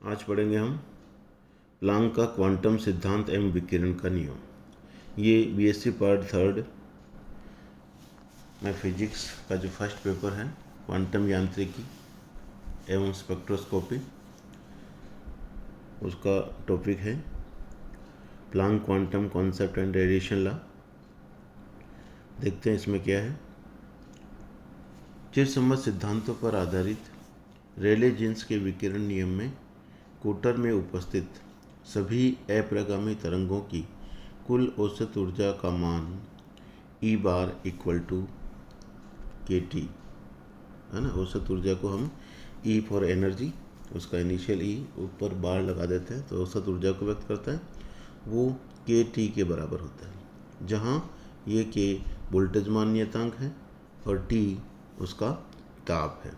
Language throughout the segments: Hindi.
आज पढ़ेंगे हम प्लांक का क्वांटम सिद्धांत एवं विकिरण का नियम। ये बीएससी पार्ट 3 में फिजिक्स का जो फर्स्ट पेपर है, क्वांटम यांत्रिकी एवं स्पेक्ट्रोस्कोपी, उसका टॉपिक है Planck quantum concept and radiation law. देखते हैं इसमें क्या है। चिरसम्मत सिद्धांतों पर आधारित रेले जीन्स के विकिरण नियम में कोटर में उपस्थित सभी अप्रगामी तरंगों की कुल औसत ऊर्जा का मान E bar equal to KT है ना। औसत ऊर्जा को हम E फॉर एनर्जी, उसका इनिशियल E ऊपर बार लगा देते हैं तो औसत ऊर्जा को व्यक्त करता है, वो KT के बराबर होता है, जहाँ ये K वोल्टेज मान नियतांक है और T उसका ताप है।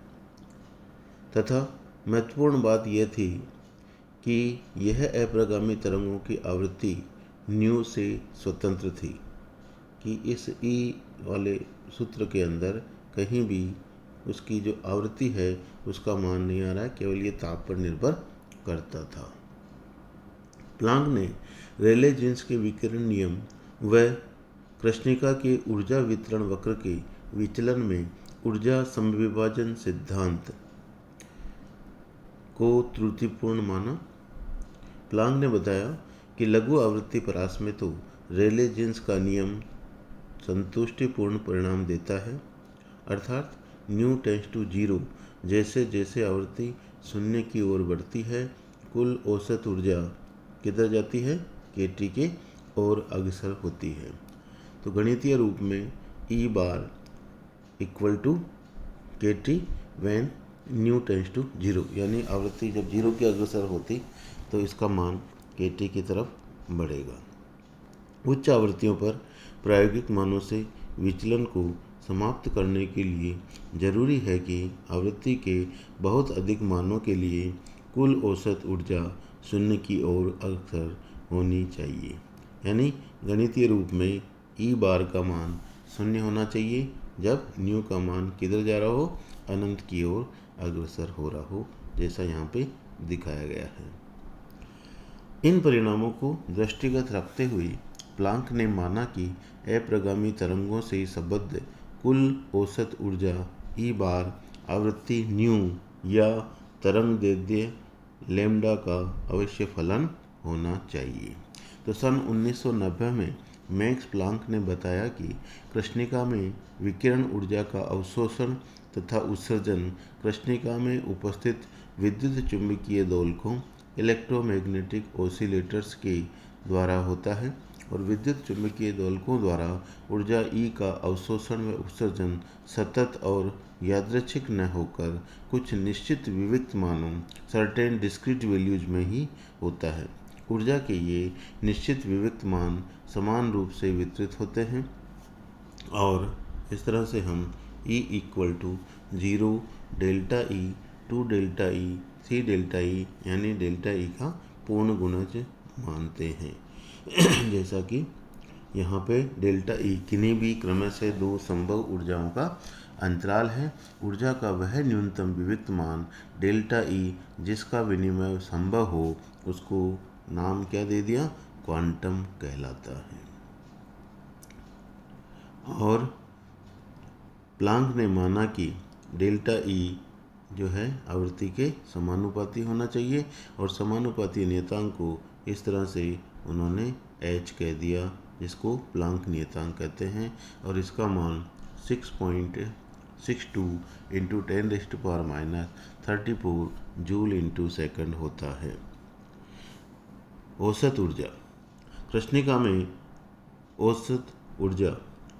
तथा महत्वपूर्ण बात यह थी कि यह अप्रगामी तरंगों की आवृत्ति न्यू से स्वतंत्र थी, कि इस E वाले सूत्र के अंदर कहीं भी उसकी जो आवृत्ति है उसका मान नहीं आ रहा है, केवल ये ताप पर निर्भर करता था। प्लांक ने रेले जीन्स के विकिरण नियम व कृष्णिका के ऊर्जा वितरण वक्र के विचलन में ऊर्जा समविभाजन सिद्धांत को त्रुटिपूर्ण माना। प्लांक ने बताया कि लघु आवृत्ति परास में तो रेले जीन्स का नियम संतुष्टिपूर्ण परिणाम देता है, अर्थात न्यू टेंड्स टू 0, जैसे जैसे आवृत्ति शून्य की ओर बढ़ती है कुल औसत ऊर्जा किधर जाती है, KT के ओर अग्रसर होती है। तो गणितीय रूप में E bar equal to KT when nu tends to 0, यानी आवृत्ति जब 0 की अग्रसर होती तो इसका मान KT की तरफ बढ़ेगा। उच्च आवृत्तियों पर प्रायोगिक मानों से विचलन को समाप्त करने के लिए जरूरी है कि आवृत्ति के बहुत अधिक मानों के लिए कुल औसत ऊर्जा शून्य की ओर अग्रसर होनी चाहिए, यानी गणितीय रूप में E बार का मान शून्य होना चाहिए जब न्यू का मान किधर जा रहा हो, अनंत की ओर अग्रसर हो रहा हो, जैसा यहाँ पे दिखाया गया है। इन परिणामों को दृष्टिगत रखते हुए प्लांक ने माना कि अप्रगामी तरंगों से संबद्ध कुल औसत ऊर्जा E बार आवृत्ति न्यू या तरंग दैर्ध्य लैम्ब्डा का अवश्य फलन होना चाहिए। तो सन 1990 में मैक्स प्लांक ने बताया कि कृष्णिका में विकिरण ऊर्जा का अवशोषण तथा उत्सर्जन कृष्णिका में उपस्थित विद्युत चुंबकीय दोलकों इलेक्ट्रोमैग्नेटिक ऑसिलेटर्स के द्वारा होता है, और विद्युत चुंबकीय दोलकों द्वारा ऊर्जा E का अवशोषण व उत्सर्जन सतत और यादृच्छिक न होकर कुछ निश्चित विविक्त मानों सर्टेन डिस्क्रीट वैल्यूज में ही होता है। ऊर्जा के ये निश्चित विविक्त मान समान रूप से वितरित होते हैं और इस तरह से हम E equal to 0 delta E 2 delta E 3 delta E यानी डेल्टा E का पूर्ण गुणज मानते हैं। जैसा कि यहाँ पे डेल्टा E किन्हीं भी क्रम से दो संभव ऊर्जाओं का अंतराल है। ऊर्जा का वह न्यूनतम विविक्त मान डेल्टा E जिसका विनिमय संभव हो उसको नाम क्या दे दिया, क्वांटम कहलाता है। और प्लांक ने माना कि डेल्टा E जो है आवृत्ति के समानुपाती होना चाहिए, और समानुपाती नियतांक को इस तरह से उन्होंने H कह दिया, जिसको प्लांक नियतांक कहते हैं, और इसका मान 6.62 इंटू 10⁻³ जूल इंटू सेकंड होता है। औसत ऊर्जा कृष्णिका में औसत ऊर्जा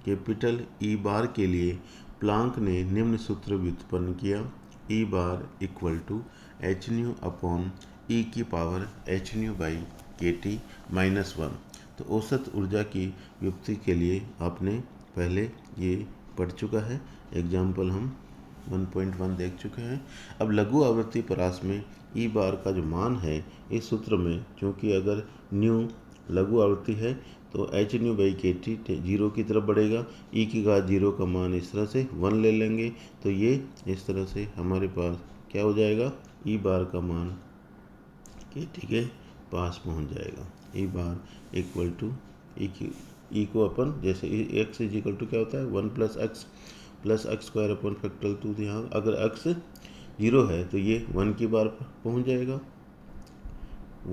कैपिटल E बार के लिए प्लांक ने निम्न सूत्र व्युत्पन्न किया, E bar equal to hν upon E की power hν by KT minus 1। तो औसत ऊर्जा की व्युत्पत्ति के लिए आपने पहले ये पढ़ चुका है, एग्जाम्पल हम 1.1 देख चुके हैं। अब लघु आवृत्ति परास में E बार का जो मान है इस सूत्र में, क्योंकि अगर न्यू लघु आवृत्ति है तो hν बाई KT 0 की तरफ बढ़ेगा, E की घात 0 का मान इस तरह से 1 ले लेंगे, तो ये इस तरह से हमारे पास क्या हो जाएगा, E बार का मान के टी के पास पहुंच जाएगा। ई बार इक्वल टू ई को अपन जैसे एक्स इज इक्वल टू क्या होता है 1 plus x square upon factorial 2। तो यहाँ अगर एक्स 0 है तो ये 1 की बार पहुंच जाएगा,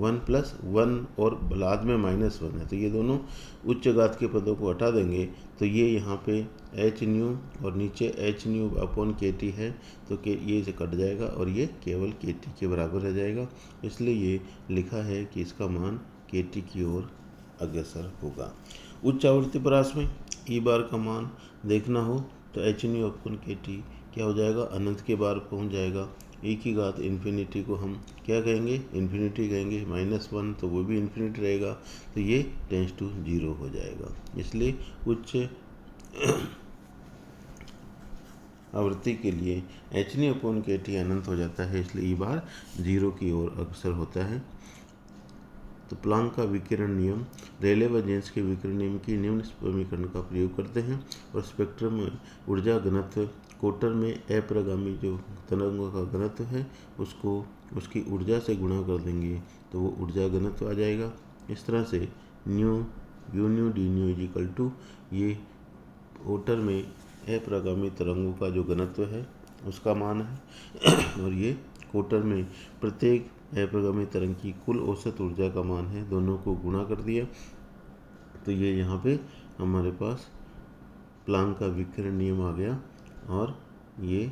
1 प्लस 1 और बाद में -1 है तो ये दोनों उच्च घात के पदों को हटा देंगे तो ये यहाँ पे एच न्यू और नीचे एच न्यू अपॉन के टी है तो ये से कट जाएगा और ये केवल के टी के बराबर रह जाएगा। इसलिए ये लिखा है कि इसका मान के टी की ओर अग्रसर होगा। उच्च आवृत्ति परास में ई बार का मान देखना हो तो एच न्यू अपॉन के टी क्या हो जाएगा, अनंत के बार पहुँच जाएगा। ई की घात इन्फिनिटी को हम क्या कहेंगे, इन्फिनिटी कहेंगे, -1 तो वो भी इन्फिनिटी रहेगा तो ये टेंस टू 0 हो जाएगा। इसलिए उच्च आवृत्ति के लिए एच न्यू अपॉन के टी अनंत हो जाता है, इसलिए ई बार 0 की ओर अग्रसर होता है। तो प्लांक का विकिरण नियम रेले व जेन्स के विकिरण नियम की निम्न समीकरण का प्रयोग करते हैं और स्पेक्ट्रम में ऊर्जा घनत्व कोटर में अप्रगामी जो तरंगों का घनत्व है उसको उसकी ऊर्जा से गुणा कर देंगे तो वो ऊर्जा घनत्व आ जाएगा। इस तरह से nu u nu d nu is equal to ये कोटर में अप्रगामी तरंगों का जो घनत्व है उसका मान है और ये कोटर में प्रत्येक अप्रगामी तरंग की कुल औसत ऊर्जा का मान है। दोनों को गुणा कर दिया तो ये यहाँ पे हमारे पास प्लांक का विकिरण नियम आ गया और ये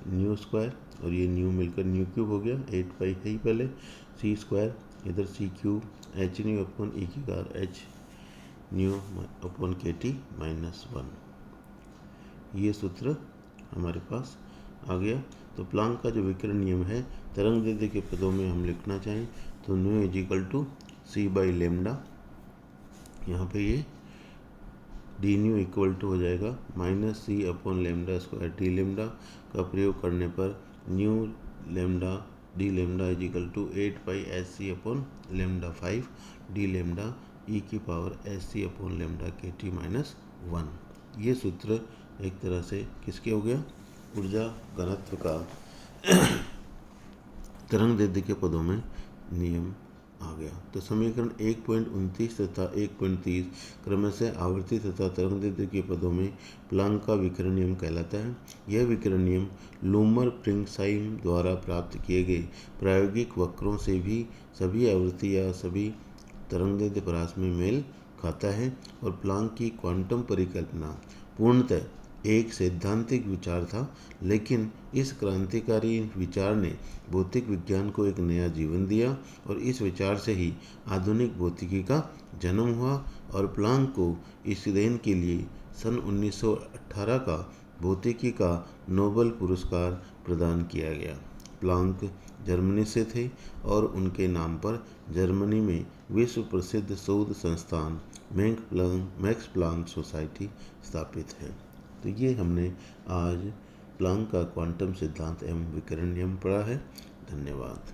न्यू स्क्वायर और ये न्यू मिलकर न्यू क्यूब हो गया, 8 पाई है ही पहले, सी स्क्वायर इधर सी क्यूब एच न्यू अपॉन ई की घात एच न्यू अपॉन के टी -1। ये सूत्र हमारे पास आ गया। तो प्लांक का जो विकिरण नियम है तरंगदैर्ध्य के पदों में हम लिखना चाहें तो nu is equal to c by lambda, यहाँ पे ये डी न्यू इक्वल टू हो जाएगा -c upon lambda square D lambda का प्रयोग करने पर new lambda D lambda is equal to 8 pi S C upon lambda 5 D lambda E की power S C upon lambda K T -1। ये सूत्र एक तरह से किसके हो गया, ऊर्जा घनत्व का तरंगदैर्ध्य के पदों में नियम आ गया। तो समीकरण 1.29 तथा 1.30 क्रमशः आवर्ती तथा तरंगदैर्ध्य के पदों में प्लांक का विकिरण नियम कहलाता है। यह विकिरण नियम लूमर प्रिंगसाइम द्वारा प्राप्त किए गए प्रायोगिक वक्रों से भी सभी आवृत्ति या सभी तरंगदैर्ध्य परास में मेल खाता है और प्लांक की क्वांटम परिकल्पना पूर्णतः एक सैद्धांतिक विचार था, लेकिन इस क्रांतिकारी विचार ने भौतिक विज्ञान को एक नया जीवन दिया और इस विचार से ही आधुनिक भौतिकी का जन्म हुआ और प्लांक को इस देन के लिए सन 1918 का भौतिकी का नोबेल पुरस्कार प्रदान किया गया। प्लांक जर्मनी से थे और उनके नाम पर जर्मनी में विश्व प्रसिद्ध शोध संस्थान मैक्स प्लांक सोसाइटी स्थापित है। तो ये हमने आज प्लांक का क्वांटम सिद्धांत एवं विकिरण नियम पढ़ा है। धन्यवाद।